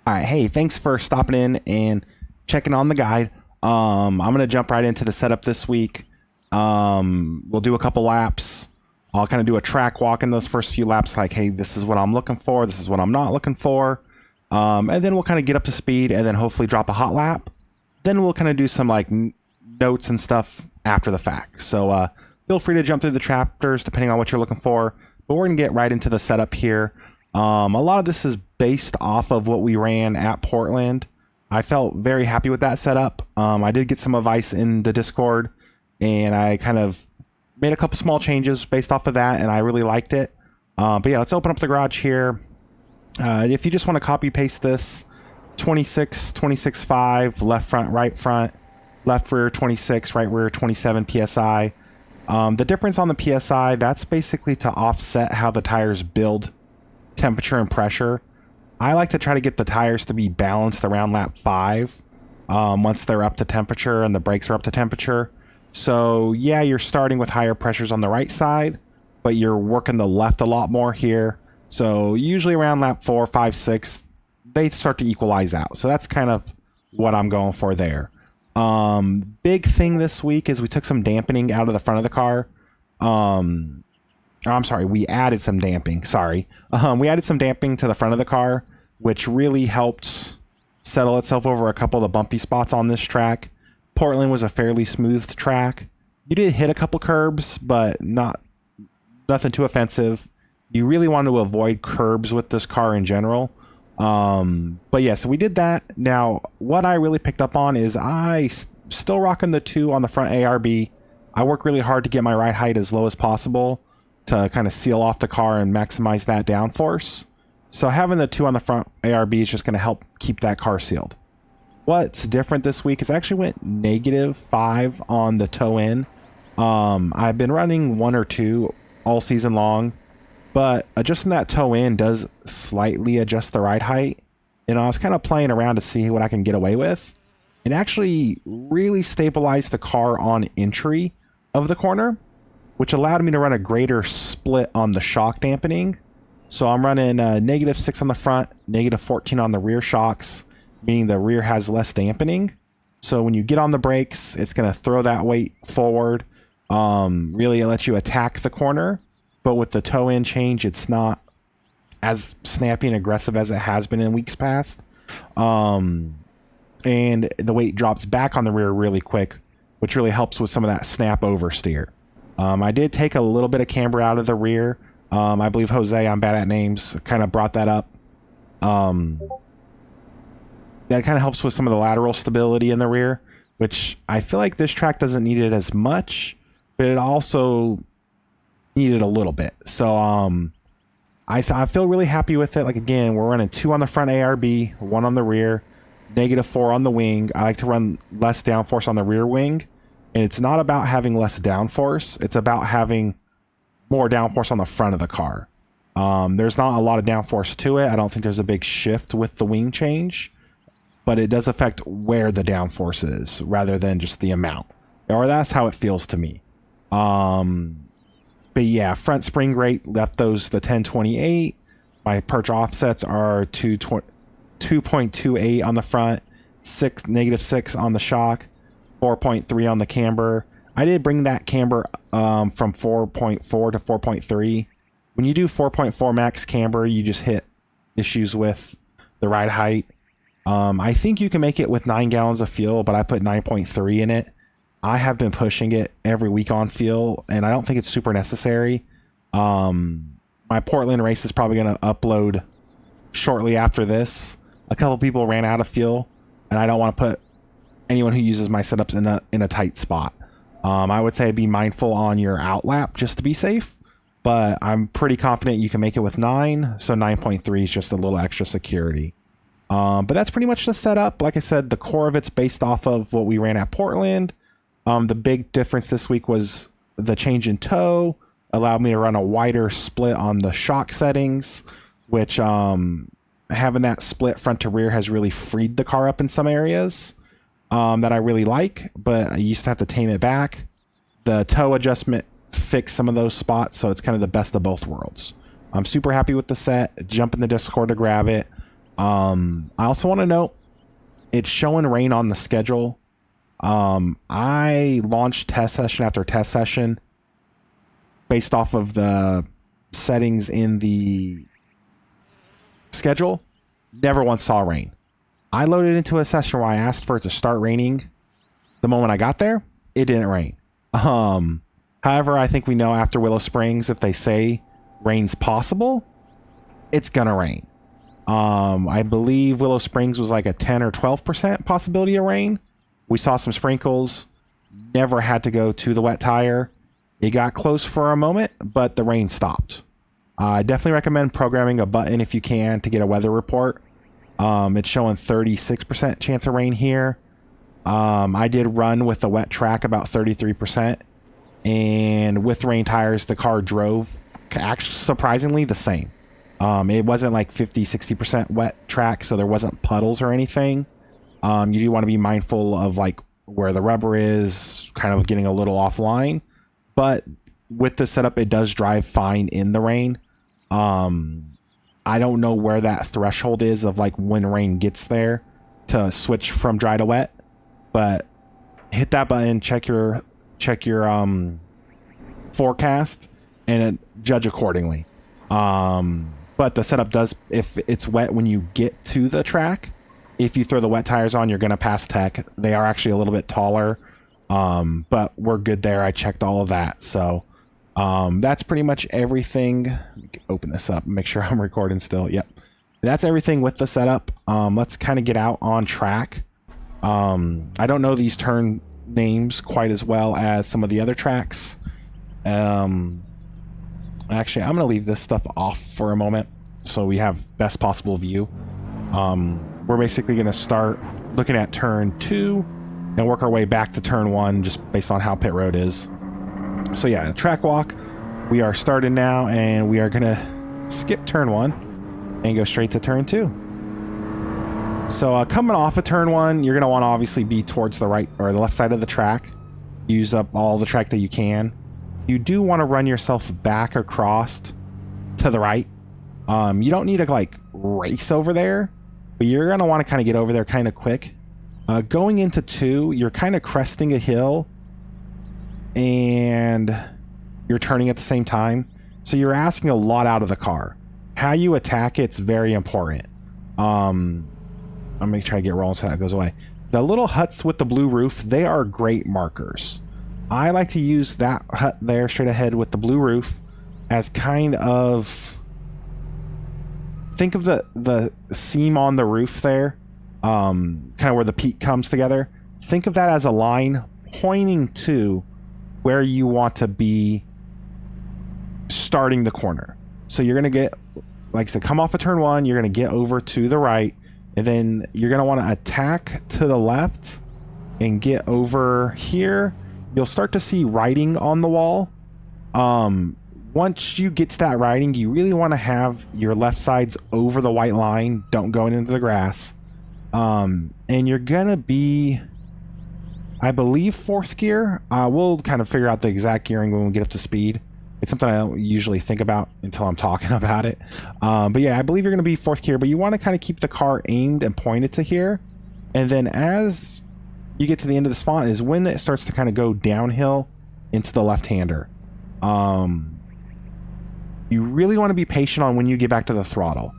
All right, hey, thanks for stopping in and checking on the guide. I'm gonna jump right into the setup this week. We'll do a couple laps. I'll kind of do a track walk in those first few laps, like, hey, this is what I'm looking for, this is what I'm not looking for, and then we'll kind of get up to speed, and then hopefully drop a hot lap. Then we'll kind of do some like notes and stuff after the fact. So feel free to jump through the chapters depending on what you're looking for. But we're gonna get right into the setup here. A lot of this is based off of what we ran at Portland. I felt very happy with that setup. I did get some advice in the Discord, and I kind of made a couple small changes based off of that, and I really liked it. But yeah, let's open up the garage here. If you just want to copy paste this, 26, 26.5, left front, right front, left rear 26, right rear 27 PSI. The difference on the PSI, that's basically to offset how the tires build temperature and pressure. I like to try to get the tires to be balanced around lap 5 once they're up to temperature and the brakes are up to temperature. So yeah, you're starting with higher pressures on the right side, but you're working the left a lot more here. So usually around lap 4, 5, 6, they start to equalize out. So that's kind of what I'm going for there. Big thing this week is we took some dampening out of the front of the car. I'm sorry, we added some damping. Sorry. We added some damping to the front of the car, which really helped settle itself over a couple of the bumpy spots on this track. Portland was a fairly smooth track. You did hit a couple curbs, but nothing too offensive. You really want to avoid curbs with this car in general. But yeah, so we did that. Now, what I really picked up on is still rocking the 2 on the front ARB. I work really hard to get my ride height as low as possible to kind of seal off the car and maximize that downforce. So having the 2 on the front ARB is just going to help keep that car sealed. What's different this week is I actually went -5 on the toe in. I've been running 1 or 2 all season long, but adjusting that toe in does slightly adjust the ride height. And I was kind of playing around to see what I can get away with, and actually really stabilized the car on entry of the corner, which allowed me to run a greater split on the shock dampening. So I'm running -6 on the front, -14 on the rear shocks, meaning the rear has less dampening. So when you get on the brakes, it's going to throw that weight forward. Really, it lets you attack the corner. But with the toe-in change, it's not as snappy and aggressive as it has been in weeks past. And the weight drops back on the rear really quick, which really helps with some of that snap oversteer. I did take a little bit of camber out of the rear. I believe Jose, I'm bad at names, kind of brought that up. That kind of helps with some of the lateral stability in the rear, which I feel like this track doesn't need it as much, but it also needed a little bit. So I feel really happy with it. Like, again, we're running 2 on the front ARB, 1 on the rear, -4 on the wing. I like to run less downforce on the rear wing. And it's not about having less downforce. It's about having more downforce on the front of the car. There's not a lot of downforce to it. I don't think there's a big shift with the wing change, but it does affect where the downforce is rather than just the amount. Or that's how it feels to me. But yeah, front spring rate left those the 1028. My perch offsets are 2.28 on the front, -6 on the shock, 4.3 on the camber. I did bring that camber from 4.4 to 4.3. When you do 4.4 max camber, you just hit issues with the ride height. I think you can make it with 9 gallons of fuel, but I put 9.3 in it. I have been pushing it every week on fuel, and I don't think it's super necessary. My Portland race is probably going to upload shortly after this. A couple people ran out of fuel, and I don't want to put anyone who uses my setups in a tight spot. I would say be mindful on your outlap just to be safe, but I'm pretty confident you can make it with 9, so 9.3 is just a little extra security. But that's pretty much the setup. Like I said, the core of it's based off of what we ran at Portland. The big difference this week was the change in toe allowed me to run a wider split on the shock settings, which having that split front to rear has really freed the car up in some areas that I really like, but I used to have to tame it back. The toe adjustment fixed some of those spots, so it's kind of the best of both worlds. I'm super happy with the set. Jump in the Discord to grab it. I also want to note it's showing rain on the schedule. I launched test session after test session based off of the settings in the schedule. Never once saw rain. I loaded into a session where I asked for it to start raining. The moment I got there, it didn't rain. However, I think we know after Willow Springs, if they say rain's possible, it's gonna rain. I believe Willow Springs was like a 10 or 12% possibility of rain. We saw some sprinkles, never had to go to the wet tire. It got close for a moment, but the rain stopped. I definitely recommend programming a button if you can to get a weather report. It's showing 36% chance of rain here. I did run with the wet track about 33%, and with rain tires, the car drove actually surprisingly the same. It wasn't like 50-60% wet track, so there wasn't puddles or anything. You do want to be mindful of like where the rubber is, kind of getting a little offline, but with the setup, it does drive fine in the rain. I don't know where that threshold is of like when rain gets there to switch from dry to wet, but hit that button, check your forecast, and judge accordingly. But the setup does, if it's wet when you get to the track, if you throw the wet tires on, you're going to pass tech. They are actually a little bit taller, but we're good there. I checked all of that. So that's pretty much everything. Open this up, make sure I'm recording still. Yep. That's everything with the setup. Let's kind of get out on track. I don't know these turn names quite as well as some of the other tracks. Actually, I'm going to leave this stuff off for a moment so we have best possible view. We're basically going to start looking at turn 2 and work our way back to turn 1 just based on how pit road is. So yeah, track walk. We are starting now, and we are going to skip turn 1 and go straight to turn 2. So coming off of turn 1, you're going to want to obviously be towards the right or the left side of the track. Use up all the track that you can. You do want to run yourself back across to the right. You don't need to like race over there, but you're going to want to kind of get over there kind of quick. Going into 2, you're kind of cresting a hill and you're turning at the same time. So you're asking a lot out of the car. How you attack it's very important. I'm going to try to get rolling so that goes away. The little huts with the blue roof, they are great markers. I like to use that hut there straight ahead with the blue roof as kind of, think of the seam on the roof there, kind of where the peak comes together. Think of that as a line pointing to where you want to be starting the corner. So you're going to get, like I said, come off of turn 1, you're going to get over to the right, and then you're going to want to attack to the left and get over here. You'll start to see writing on the wall. Once you get to that writing, you really want to have your left sides over the white line. Don't go into the grass. And you're going to be, I believe, 4th gear. We'll kind of figure out the exact gearing when we get up to speed. It's something I don't usually think about until I'm talking about it. But yeah, I believe you're going to be 4th gear, but you want to kind of keep the car aimed and pointed to here. And then as you get to the end of the spot is when it starts to kind of go downhill into the left-hander. You really want to be patient on when you get back to the throttle.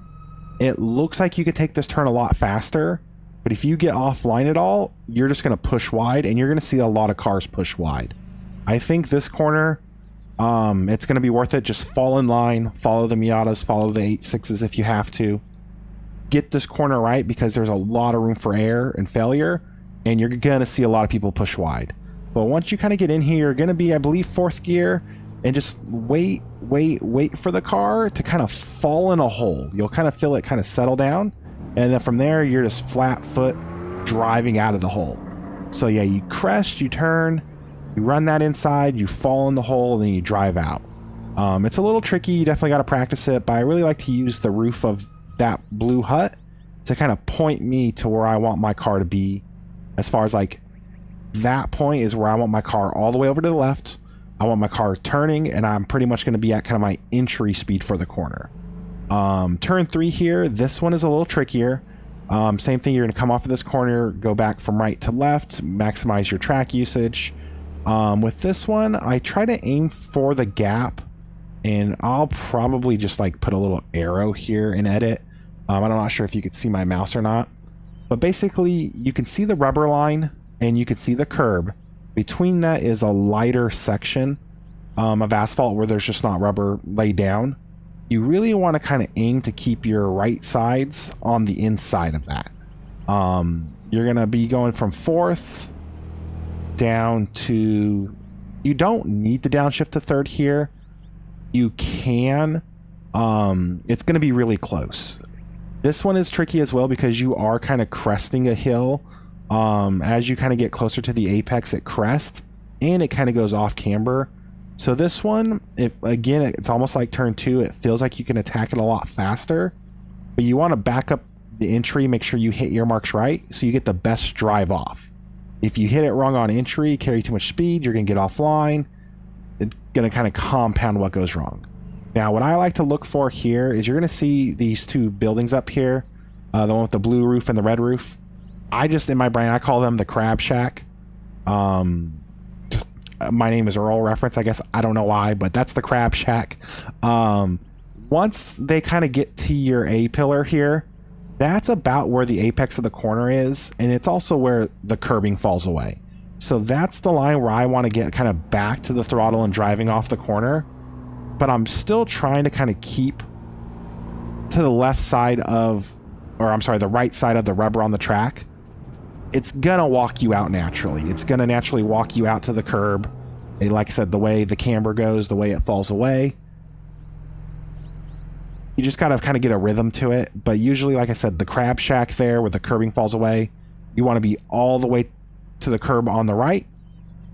It looks like you could take this turn a lot faster, but if you get offline at all, you're just going to push wide, and you're going to see a lot of cars push wide. I think this corner, it's going to be worth it. Just fall in line, follow the Miatas, follow the 8.6s if you have to. Get this corner right because there's a lot of room for error and failure, and you're going to see a lot of people push wide. But once you kind of get in here, you're going to be, I believe, 4th gear, and just wait for the car to kind of fall in a hole. You'll kind of feel it kind of settle down, and then from there, you're just flat foot driving out of the hole. So yeah, you crest, you turn, you run that inside, you fall in the hole, and then you drive out. It's a little tricky. You definitely got to practice it, but I really like to use the roof of that blue hut to kind of point me to where I want my car to be. As far as like that point is where I want my car all the way over to the left. I want my car turning, and I'm pretty much going to be at kind of my entry speed for the corner. Turn 3 here, this one is a little trickier. Same thing, you're going to come off of this corner, go back from right to left, maximize your track usage. With this one, I try to aim for the gap, and I'll probably just like put a little arrow here and edit. I'm not sure if you could see my mouse or not, but basically you can see the rubber line and you can see the curb. Between that is a lighter section of asphalt where there's just not rubber laid down. You really want to kind of aim to keep your right sides on the inside of that. You're going to be going from 4th down to... You don't need to downshift to 3rd here. You can. It's going to be really close. This one is tricky as well because you are kind of cresting a hill. As you kind of get closer to the apex, it crests and it kind of goes off camber. So this one, if again, it's almost like turn 2. It feels like you can attack it a lot faster, but you want to back up the entry, make sure you hit your marks right so you get the best drive off. If you hit it wrong on entry, carry too much speed, you're going to get offline. It's going to kind of compound what goes wrong. Now, what I like to look for here is you're going to see these 2 buildings up here, the one with the blue roof and the red roof. I just, in my brain, I call them the Crab Shack. My name is Earl reference, I guess. I don't know why, but that's the Crab Shack. Once they kind of get to your A-pillar here, that's about where the apex of the corner is, and it's also where the curbing falls away. So that's the line where I want to get kind of back to the throttle and driving off the corner, but I'm still trying to kind of keep to the left side of, or I'm sorry, the right side of the rubber on the track. It's gonna walk you out naturally. It's gonna naturally walk you out to the curb. And like I said, the way the camber goes, the way it falls away, you just gotta kind of get a rhythm to it. But usually, like I said, the Crab Shack there where the curbing falls away, you want to be all the way to the curb on the right,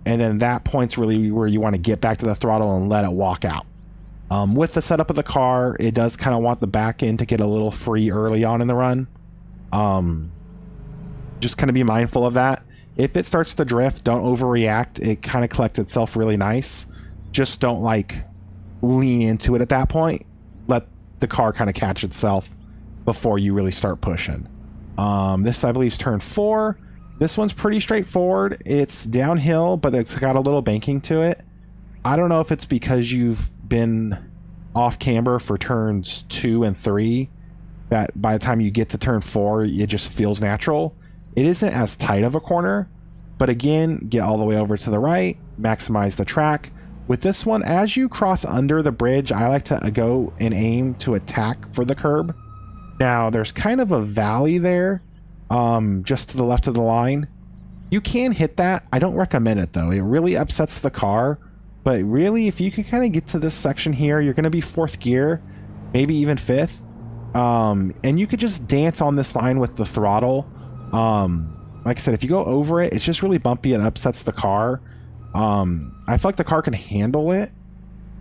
and then that point's really where you want to get back to the throttle and let it walk out. With the setup of the car, it does kind of want the back end to get a little free early on in the run. Just kind of be mindful of that. If it starts to drift, don't overreact. It kind of collects itself really nice. Just don't like lean into it at that point. Let the car kind of catch itself before you really start pushing. This, I believe, is turn 4. This one's pretty straightforward. It's downhill, but it's got a little banking to it. I don't know if it's because you've been off camber for turns 2 and 3 that by the time you get to turn 4, it just feels natural. It isn't as tight of a corner, but again, get all the way over to the right, maximize the track. With this one, as you cross under the bridge, I like to go and aim to attack for the curb. Now, there's kind of a valley there, just to the left of the line. You can hit that. I don't recommend it, though. It really upsets the car. But really, if you can kind of get to this section here, you're going to be 4th gear, maybe even 5th. And you could just dance on this line with the throttle. Like I said, if you go over it, it's just really bumpy and upsets the car. I feel like the car can handle it.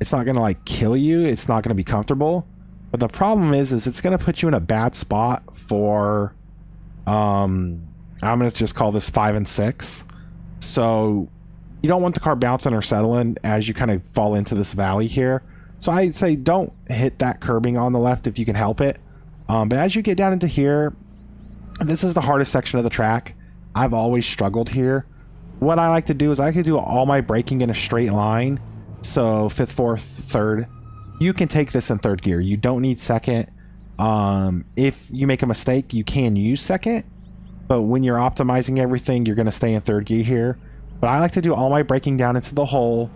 It's not going to like kill you. It's not going to be comfortable. But the problem is it's going to put you in a bad spot for, I'm going to just call this 5 and 6. So you don't want the car bouncing or settling as you kind of fall into this valley here. So I'd say don't hit that curbing on the left if you can help it. But as you get down into here, this is the hardest section of the track. I've always struggled here. What I like to do is I like to do all my braking in a straight line. So 5th, 4th, 3rd. You can take this in 3rd gear. You don't need 2nd. If you make a mistake, you can use 2nd. But when you're optimizing everything, you're going to stay in 3rd gear here. But I like to do all my braking down into the hole.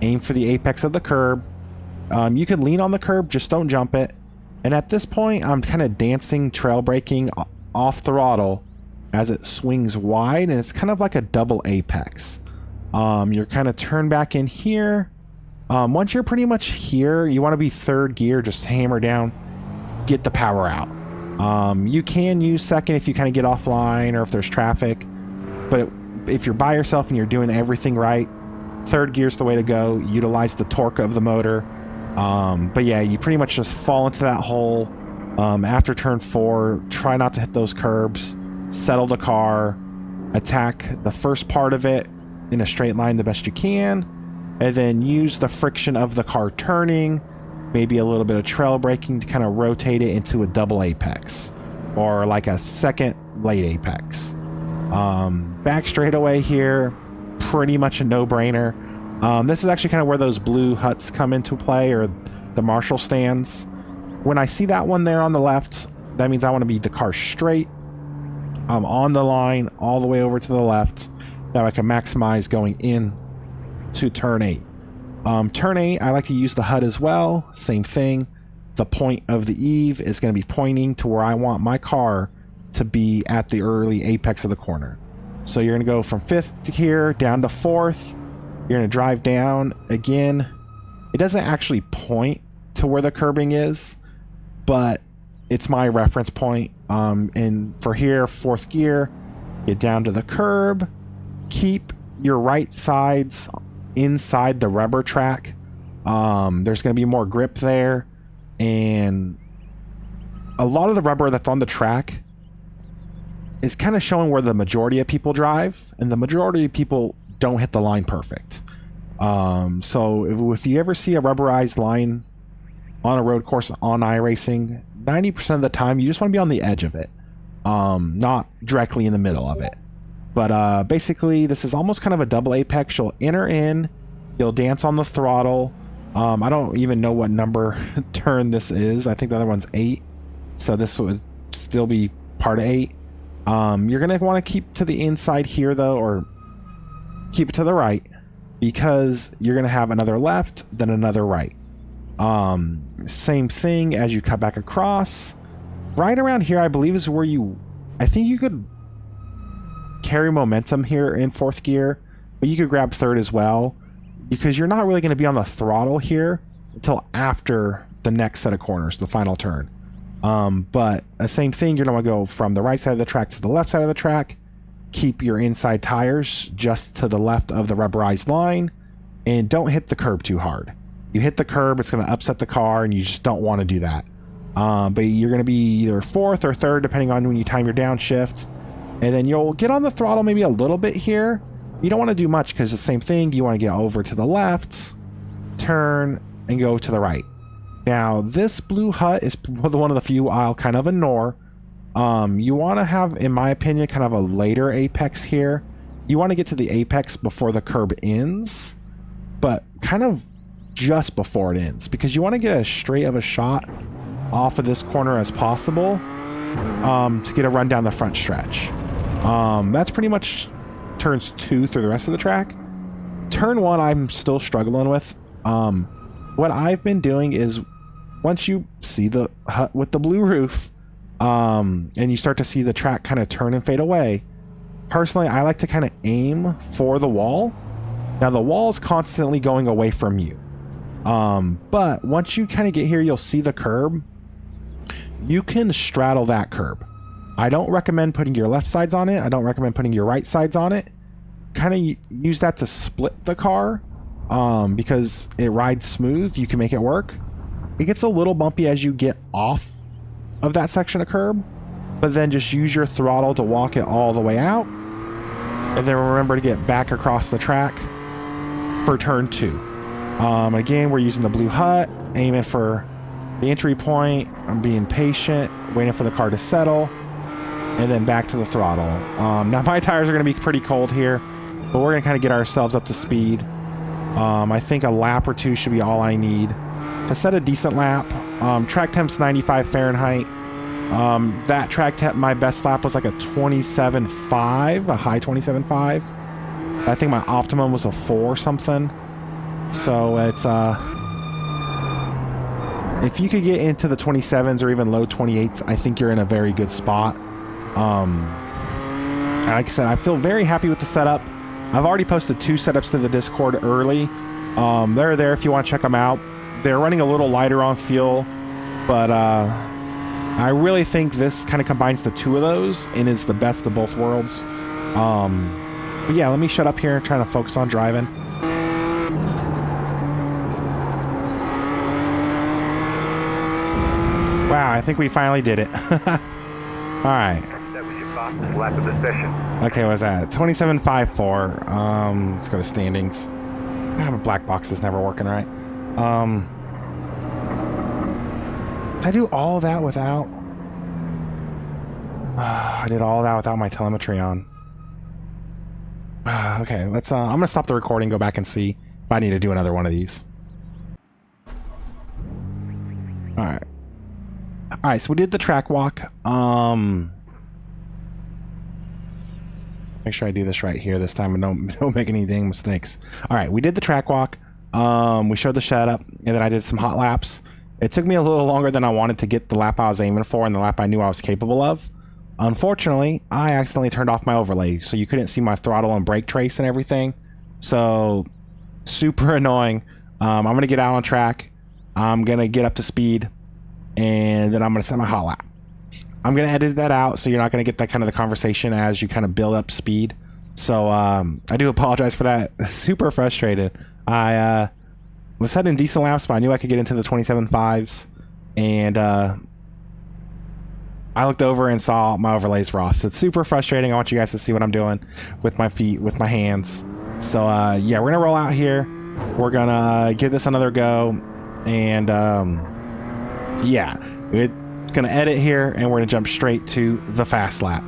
Aim for the apex of the curb. You can lean on the curb, just don't jump it. And at this point, I'm kind of dancing, trail braking off throttle as it swings wide, and it's kind of like a double apex. You're kind of turned back in here. Once you're pretty much here, you want to be 3rd gear, just hammer down, get the power out. You can use 2nd if you kind of get offline or if there's traffic, but if you're by yourself and you're doing everything right, 3rd gear's the way to go. Utilize the torque of the motor. But yeah, you pretty much just fall into that hole. After turn 4, try not to hit those curbs, settle the car, attack the first part of it in a straight line the best you can, and then use the friction of the car turning maybe a little bit of trail braking to kind of rotate it into a double apex or like a second late apex. Back straightaway here, pretty much a no-brainer. This is actually kind of where those blue huts come into play, or the Marshall stands. When I see that one there on the left, that means I want to be the car straight. On the line all the way over to the left. That I can maximize going in to turn 8. Turn 8, I like to use the HUD as well. Same thing. The point of the eave is going to be pointing to where I want my car to be at the early apex of the corner. So you're going to go from 5th here down to 4th. You're going to drive down again. It doesn't actually point to where the curbing is, but it's my reference point. And for here, 4th gear, get down to the curb. Keep your right sides inside the rubber track. There's going to be more grip there, and a lot of the rubber that's on the track is kind of showing where the majority of people drive, and the majority of people don't hit the line perfect. So if you ever see a rubberized line on a road course on iRacing, 90% of the time you just want to be on the edge of it, not directly in the middle of it. But basically, this is almost kind of a double apex. You'll enter in, you'll dance on the throttle. I don't even know what number turn this is. I think the other one's 8. So this would still be part of 8. You're going to want to keep to the inside here, though, or keep it to the right, because you're going to have another left, then another right. Same thing as you cut back across. Right around here, I believe, is where I think you could carry momentum here in 4th gear, but you could grab 3rd as well, because you're not really going to be on the throttle here until after the next set of corners, the final turn. But the same thing, you're going to go from the right side of the track to the left side of the track. Keep your inside tires just to the left of the rubberized line, and don't hit the curb too hard. You hit the curb, it's going to upset the car, and you just don't want to do that. But you're going to be either 4th or 3rd, depending on when you time your downshift. And then you'll get on the throttle maybe a little bit here. You don't want to do much, because the same thing, you want to get over to the left, turn, and go to the right. Now, this blue hut is one of the few I'll kind of ignore. You want to have, in my opinion, kind of a later apex here. You want to get to the apex before the curb ends, but kind of just before it ends, because you want to get as straight of a shot off of this corner as possible to get a run down the front stretch. That's pretty much turns 2 through the rest of the track. Turn 1, I'm still struggling with. What I've been doing is, once you see the hut with the blue roof, and you start to see the track kind of turn and fade away, personally, I like to kind of aim for the wall. Now, the wall is constantly going away from you. But once you kind of get here, you'll see the curb. You can straddle that curb. I don't recommend putting your left sides on it. I don't recommend putting your right sides on it. Kind of use that to split the car, because it rides smooth. You can make it work. It gets a little bumpy as you get off of that section of curb, but then just use your throttle to walk it all the way out. And then remember to get back across the track for turn 2. Again, we're using the blue hut, aiming for the entry point. I'm being patient, waiting for the car to settle, and then back to the throttle. Now my tires are going to be pretty cold here, but we're going to kind of get ourselves up to speed. I think a lap or 2 should be all I need to set a decent lap. Track temp's 95 Fahrenheit. That track temp, my best lap was like a 27.5, a high 27.5. I think my optimum was a 4 something. So it's if you could get into the 27s or even low 28s, I think you're in a very good spot. Like I said, I feel very happy with the setup. I've already posted 2 setups to the Discord early. They're there if you want to check them out. They're running a little lighter on fuel, but I really think this kind of combines the 2 of those and is the best of both worlds. But yeah, let me shut up here and try to focus on driving. Wow, I think we finally did it. All right. That was your fastest lap of the session. Okay, what was that? 27.54. Let's go to standings. My black box is never working right. I do all that without... I did all that without my telemetry on. Okay, let's... I'm gonna stop the recording, go back and see if I need to do another one of these. Alright. Alright, so we did the track walk. Make sure I do this right here this time and don't make any dang mistakes. Alright, we did the track walk. We showed the setup, and then I did some hot laps. It took me a little longer than I wanted to get the lap I was aiming for and the lap I knew I was capable of. Unfortunately, I accidentally turned off my overlays, so you couldn't see my throttle and brake trace and everything. So, super annoying. I'm going to get out on track. I'm going to get up to speed, and then I'm going to set my hot lap. I'm going to edit that out, so you're not going to get that kind of the conversation as you kind of build up speed. So, I do apologize for that. Super frustrated. I was setting decent laps, but I knew I could get into the 27.5s, and I looked over and saw my overlays were off. So it's super frustrating. I want you guys to see what I'm doing with my feet, with my hands. So yeah, we're gonna roll out here. We're gonna give this another go, and yeah, it's gonna edit here, and we're gonna jump straight to the fast lap.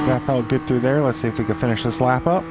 That felt good through there. Let's see if we can finish this lap up.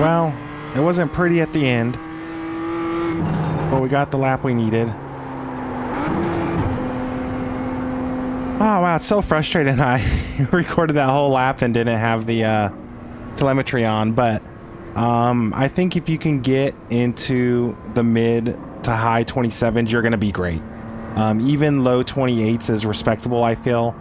Well, it wasn't pretty at the end, but we got the lap we needed. Oh wow, it's so frustrating. I recorded that whole lap and didn't have the telemetry on, but I think if you can get into the mid to high 27s, you're gonna be great. Even low 28s is respectable, I feel.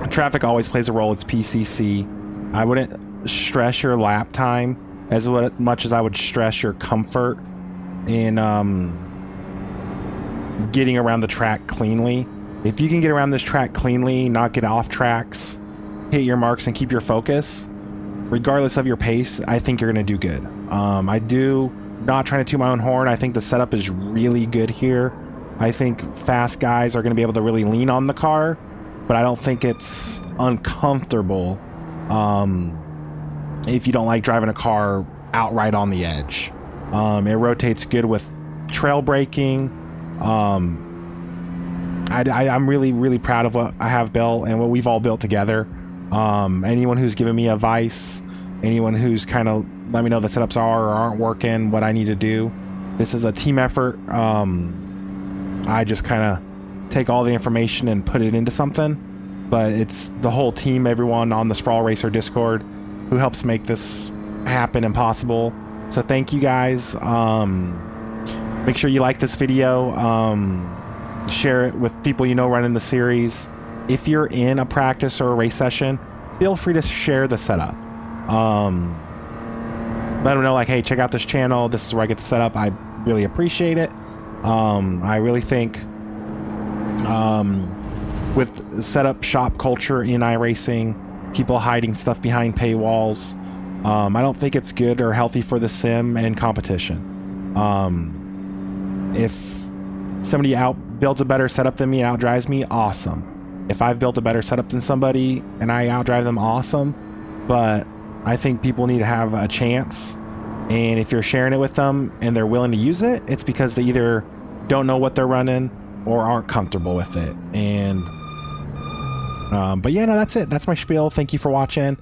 Traffic always plays a role. It's PCC. I wouldn't stress your lap time as much as I would stress your comfort in getting around the track cleanly. If you can get around this track cleanly, not get off tracks, hit your marks, and keep your focus, regardless of your pace, I think you're going to do good. I do, not trying to toot my own horn, I think the setup is really good here. I think fast guys are going to be able to really lean on the car, but I don't think it's uncomfortable if you don't like driving a car outright on the edge. It rotates good with trail braking. I'm really proud of what I have built and what we've all built together. Anyone who's given me advice, anyone who's kind of let me know the setups are or aren't working, what I need to do. This is a team effort. I just kind of take all the information and put it into something, but it's the whole team, everyone on the Sprawl Racer Discord, who helps make this happen and possible. So thank you guys. Make sure you like this video. Share it with people you know running the series. If you're in a practice or a race session, feel free to share the setup. Let them know, like, hey, check out this channel. This is where I get the setup. I really appreciate it. I really think with setup shop culture in iRacing, people hiding stuff behind paywalls, I don't think it's good or healthy for the sim and competition. If somebody builds a better setup than me and outdrives me, awesome. If I've built a better setup than somebody and I outdrive them, awesome. But I think people need to have a chance. And if you're sharing it with them and they're willing to use it, it's because they either don't know what they're running or aren't comfortable with it. And but yeah, no, that's it. That's my spiel. Thank you for watching.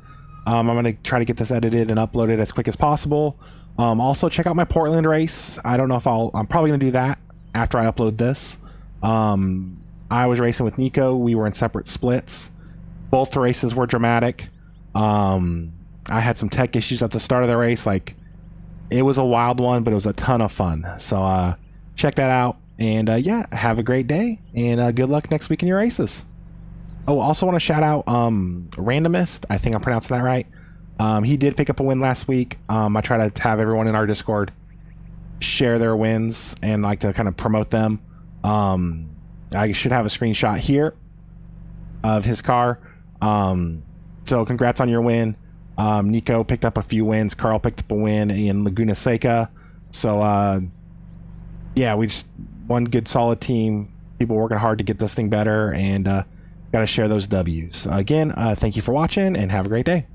I'm going to try to get this edited and uploaded as quick as possible. Also, check out my Portland race. I don't know if I'm probably going to do that after I upload this. I was racing with Nico. We were in separate splits. Both races were dramatic. I had some tech issues at the start of the race. Like, it was a wild one, but it was a ton of fun. So check that out. And yeah, have a great day. And good luck next week in your races. Oh, also want to shout out Randomist. I think I'm pronouncing that right. He did pick up a win last week. I try to have everyone in our Discord share their wins and like to kind of promote them. I should have a screenshot here of his car. So congrats on your win. Nico picked up a few wins. Carl picked up a win in Laguna Seca. So yeah, we just one good solid team. People working hard to get this thing better, and got to share those W's. Again, thank you for watching and have a great day.